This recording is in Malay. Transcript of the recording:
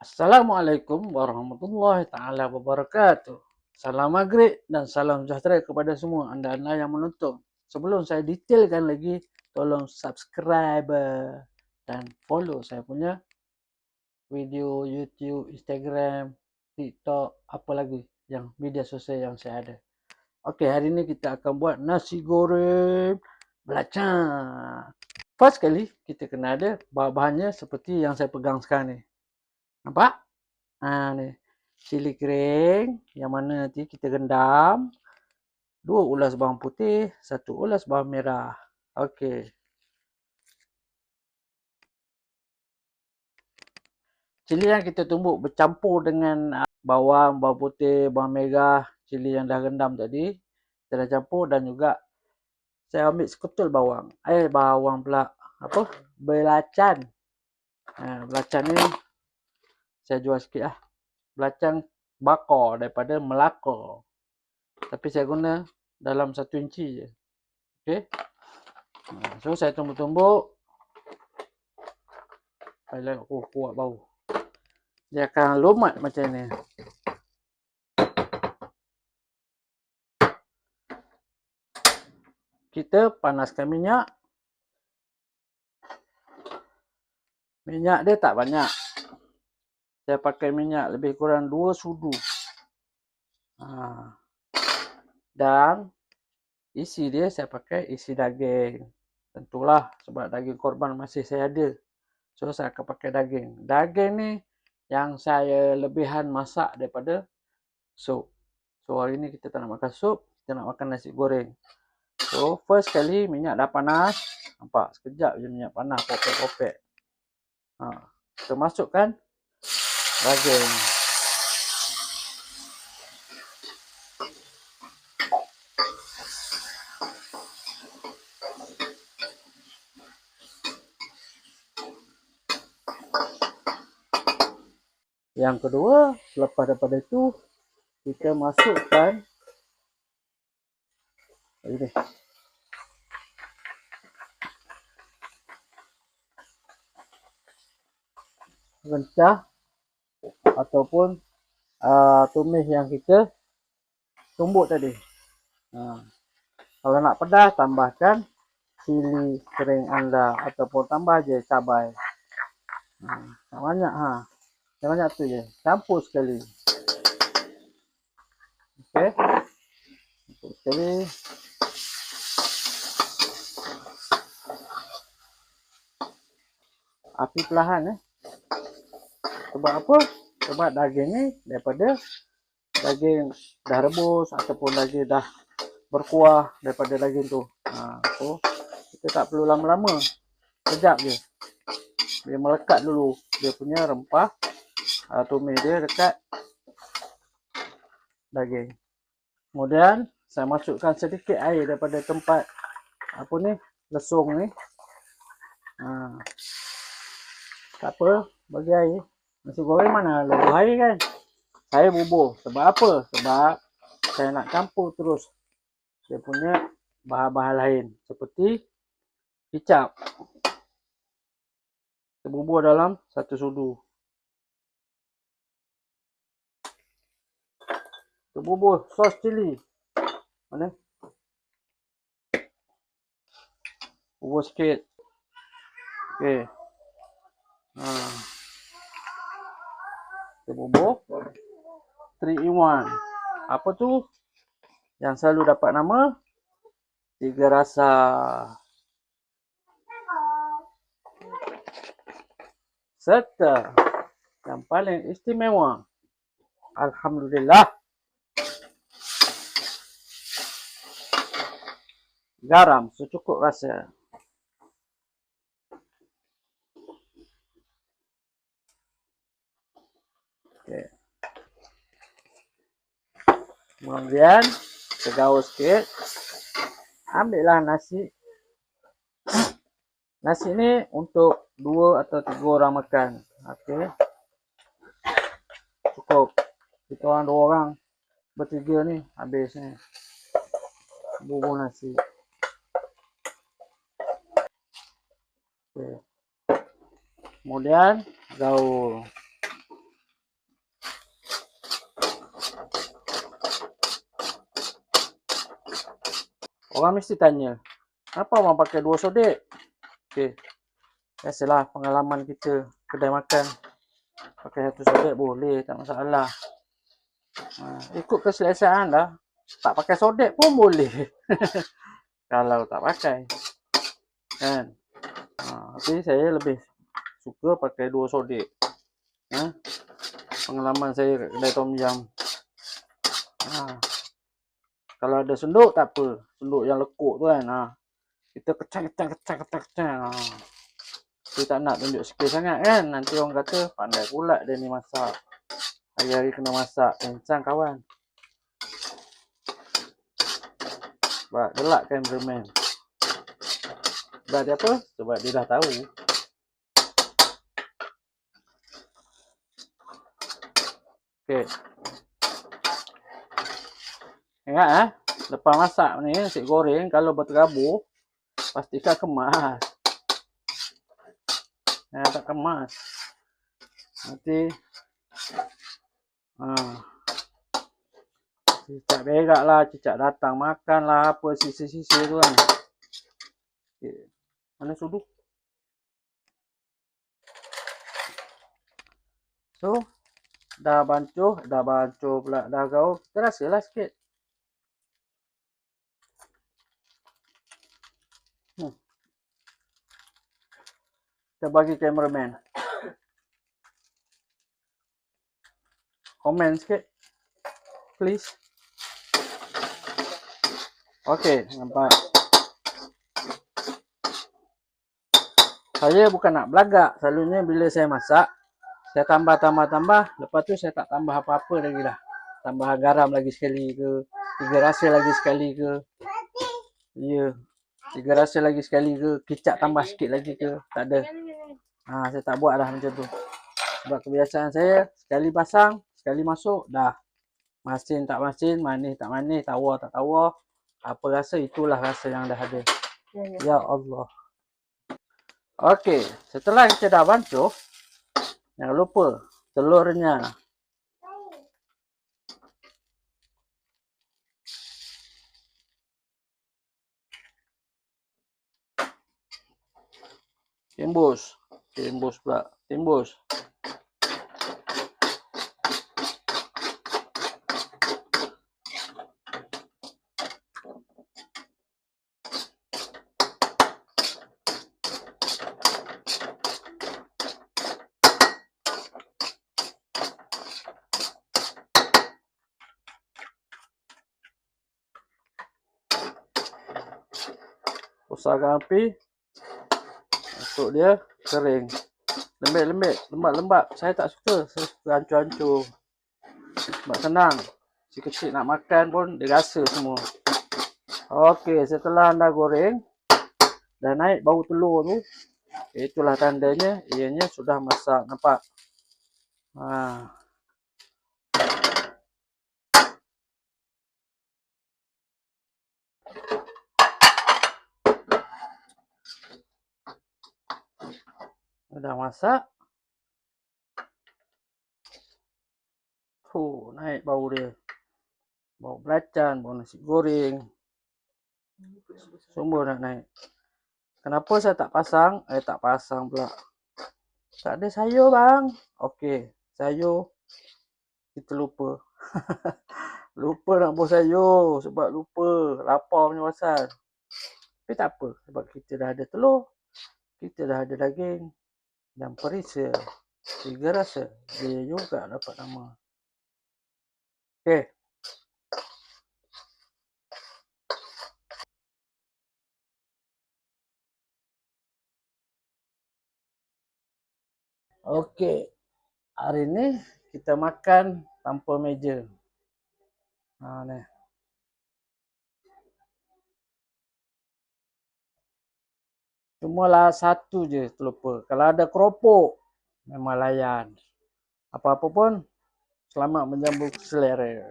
Assalamualaikum warahmatullahi taala wabarakatuh. Salam maghrib dan salam sejahtera kepada semua anda-anda yang menonton. Sebelum saya detailkan lagi, tolong subscribe dan follow saya punya video YouTube, Instagram, TikTok, apa lagi yang media sosial yang saya ada. Okey, hari ini kita akan buat nasi goreng belacan. First kali kita kena ada bahan-bahannya seperti yang saya pegang sekarang ni. Nampak? Ni cili kering yang mana nanti kita rendam, 2 ulas bawang putih, 1 ulas bawang merah. Okey. Cili yang kita tumbuk bercampur dengan bawang putih, bawang merah, cili yang dah rendam tadi, kita dah campur dan juga saya ambil seketul bawang. Bawang pula. Apa? Belacan. Belacan ni saya jual sikit lah. Belacan bakar daripada Melaka. Tapi saya guna dalam 1 inci je. Okey. So saya tumbuk-tumbuk. Kuat bau. Dia akan lomat macam ni. Kita panaskan minyak. Minyak dia tak banyak. Saya pakai minyak lebih kurang 2 sudu. Dan isi dia saya pakai isi daging. Tentulah sebab daging korban masih saya ada. So saya akan pakai daging. Daging ni yang saya lebihan masak daripada sup. So hari ni kita tak nak makan sup, kita nak makan nasi goreng. So first kali minyak dah panas. Nampak sekejap je minyak panas, popek-popek. Kita masukkan daging. Yang kedua, selepas daripada itu, kita masukkan ini. Rencah ataupun tumis yang kita tumbuk tadi. Kalau nak pedas, tambahkan cili kering anda ataupun tambah je cabai. Tak banyak banyak tu je. Campur sekali. Okey. Campur sekali. Api perlahan Sebab apa? Sebab daging ni daripada daging dah rebus ataupun daging dah berkuah daripada daging tu. So kita tak perlu lama-lama. Sekejap je. Dia melekat dulu dia punya rempah tumis dia dekat daging. Kemudian saya masukkan sedikit air daripada tempat lesung ni. Tak apa, bagi air. Nasi goreng mana lebih air kan? Saya bubur. Sebab apa? Sebab saya nak campur terus dia punya bahan-bahan lain seperti kicap. Kita bubur dalam 1 sudu. Kita bubur sos cili. Mana? Bubur sikit. Okey. Kita bubur 3 in 1. Apa tu? Yang selalu dapat nama 3 rasa. Serta yang paling istimewa, alhamdulillah, garam secukup rasa. Okay. Kemudian segaul sikit. Ambillah nasi. Nasi ni untuk 2 atau 3 orang makan. Okey. Cukup. Kita orang 2 orang bertiga ni habis ni. Bubur nasi. Okay. Kemudian gaul. Orang mesti tanya, kenapa orang pakai 2 sodek? Okey, biasalah pengalaman kita kedai makan. Pakai 1 sodek boleh, tak masalah. Ikut keselesaan lah. Tak pakai sodek pun boleh. Kalau tak pakai. Kan? Tapi saya lebih suka pakai 2 sodek. Pengalaman saya kat kedai Tom Yum. Kalau ada senduk tak apa. Senduk yang lekuk tu kan. Kita kecang. Kita tak nak tunjuk skill sangat kan. Nanti orang kata pandai pula dia ni masak. Hari-hari kena masak. Kencang kawan. Sebab gelak cameraman. Sebab dia apa? Sebab dia dah tahu. Okey. Ingat lepas masak ni nasi goreng kalau berterabur pastikan kemas. Tak kemas. Nanti cicak berak lah, cicak datang makan lah, apa sisi-sisi tu kan. Okay. Mana sudu? So, dah bancuh pula dah gaul. Kita rasalah sikit. Kita bagi cameraman. Komen sikit. Please. Okey, nampak. Saya bukan nak belagak. Selalunya bila saya masak, saya tambah. Lepas tu saya tak tambah apa-apa lagi dah. Tambah garam lagi sekali ke. 3 rasa lagi sekali ke. Ya. 3 rasa lagi sekali ke. Kicap tambah sikit lagi ke. Tak ada. Saya tak buat dah macam tu. Sebab kebiasaan saya, sekali pasang, sekali masuk, dah. Masin tak masin, manis tak manis, tawar tak tawar. Apa rasa, itulah rasa yang dah ada. Ya Allah. Okey, setelah kita dah bancuh, jangan lupa telurnya. Timbus pula. Timbus. Besarkan api untuk dia kering. Lembik-lembik, lembab-lembab. Saya tak suka. Saya suka hancur-hancur. Sebab senang. Si kecil nak makan pun dia rasa semua. Okey, setelah anda goreng, dah naik bau telur tu, itulah tandanya ianya sudah masak. Nampak? Dah masak. Naik bau dia. Bau belacan, bau nasi goreng. Semua dah naik. Kenapa saya tak pasang? Tak pasang pula. Tak ada sayur bang. Okey, sayur kita lupa. Lupa nak buat sayur. Sebab lupa. Lapar punya pasal. Tapi tak apa. Sebab kita dah ada telur. Kita dah ada daging. Dan perisa. 3 rasa. Dia juga dapat nama. Okey. Okey. Hari ni kita makan tanpa meja. Ni. Cumalah satu je terlupa. Kalau ada keropok, memang layan. Apa-apa pun, selamat menyambut selera.